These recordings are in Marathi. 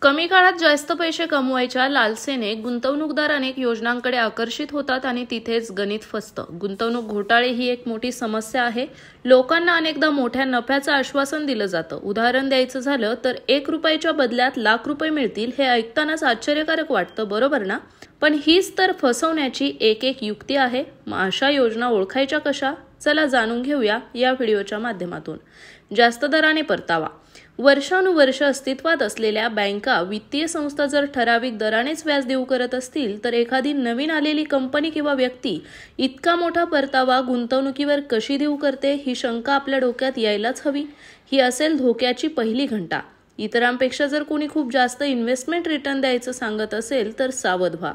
कमी काळात जास्त पैसे कमवायच्या लालसेने गुंतवणूकदार अनेक योजनांकडे आकर्षित होतात आणि तिथेच गणित फसतं। गुंतवणूक घोटाळे ही एक मोठी समस्या आहे। लोकांना अनेकदा मोठ्या नफ्याचं आश्वासन दिलं जातं। उदाहरण द्यायचं झालं तर 1 रुपयाच्या बदल्यात लाख रुपये मिळतील हे ऐकतानाच आश्चर्यकारक वाटतं, बरोबर ना? पण हीच तर फसवण्याची एक युक्ती आहे। मग अशा योजना ओळखायच्या कशा? चला जाणून घेऊया या व्हिडिओच्या माध्यमातून। जास्त दराने परतावा। वर्षानुवर्ष अस्तित्वात असलेल्या बँका, वित्तीय संस्था जर ठराविक दरानेच व्याज देऊ करत असतील तर एखादी नवीन आलेली कंपनी किंवा व्यक्ती इतका मोठा परतावा गुंतवणुकीवर कशी देऊ करते ही शंका आपल्या डोक्यात यायलाच हवी। ही असेल धोक्याची पहिली घंटा। इतरांपेक्षा जर कोणी खूप जास्त इन्व्हेस्टमेंट रिटर्न द्यायचं सांगत असेल तर सावध व्हा।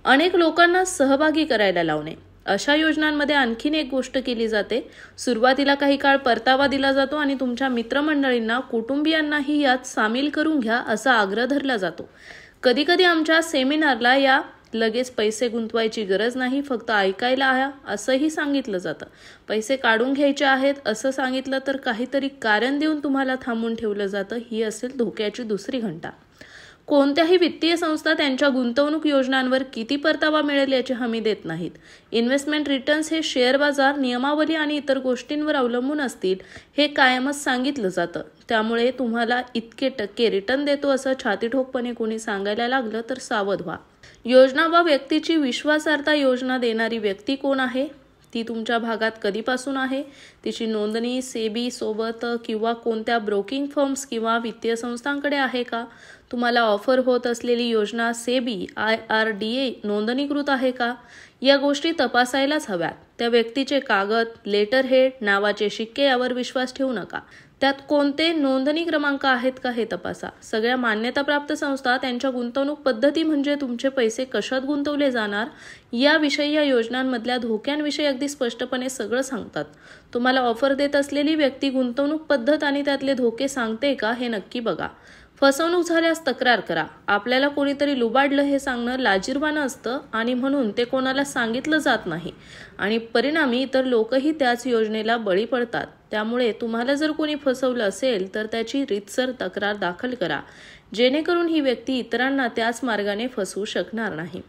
अनेक लोकांना सहभागी करायला लावणे। अशा योजनांमध्ये आणखीन एक गोष्ट केली जाते। सुरुवातीला काही काळ परतावा दिला जातो आणि तुमच्या मित्रमंडळींना, कुटुंबियांनाही यात सामील करून घ्या असा आग्रह धरला जातो। कधी आमच्या सेमिनारला या लगेच पैसे गुंतवायची गरज नाही, फक्त ऐकायला आहे असंही सांगितलं जातं। पैसे काढून घ्यायचे आहेत असं सांगितलं तर काहीतरी कारण देऊन तुम्हाला थांबून ठेवलं जातं। ही असेल धोक्याची दुसरी घंटा। कोणत्याही वित्तीय संस्था त्यांच्या गुंतवणूक योजनांवर किती परतावा मिळेल याची हमी देत नाहीत। इन्व्हेस्टमेंट रिटर्न्स हे शेअर बाजार, नियमावली आणि इतर गोष्टींवर अवलंबून असतील हे कायमच सांगितलं जातं। त्यामुळे तुम्हाला इतके टक्के रिटर्न देतो असं छातीठोकपणे कोणी सांगायला लागलं तर सावध व्हा। योजना वा व्यक्तीची विश्वासार्हता। योजना देणारी व्यक्ती कोण आहे? ती तुमच्या भागात कधीपासून आहे? तिची नोंदणी सेबी सोबत किंवा कोणत्या ब्रोकिंग फर्म्स किंवा वित्तीय संस्थांकडे आहे का? तुम्हाला ऑफर होत असलेली योजना सेबी, IRDA नोंदणीकृत आहे का? या गोष्टी तपासायलाच हव्यात। त्या व्यक्तीचे कागद, लेटर हेड, नावाचे शिक्के यावर विश्वास ठेवू नका। त्यात कोणते नोंदणी क्रमांक आहेत का हे तपासा। सगळ्या मान्यताप्राप्त संस्था त्यांच्या गुंतवणूक पद्धती म्हणजे तुमचे पैसे कशात गुंतवले जाणार याविषयी या योजनांमधल्या धोक्यांविषयी अगदी स्पष्टपणे सगळं सांगतात। तुम्हाला ऑफर देत असलेली व्यक्ती गुंतवणूक पद्धत आणि त्यातले धोके सांगते का हे नक्की बघा। फसवणूक झाल्यास तक्रार करा। आपल्याला कोणीतरी लुबाडलं हे सांगणं लाजिरवाणं असतं आणि म्हणून ते कोणाला सांगितलं जात नाही आणि परिणामी इतर लोकही त्याच योजनेला बळी पडतात। त्यामुळे तुम्हाला जर कोणी फसवलं असेल तर त्याची रीतसर तक्रार दाखल करा, जेणेकरून ही व्यक्ती इतरांना त्याच मार्गाने फसवू शकणार नाही।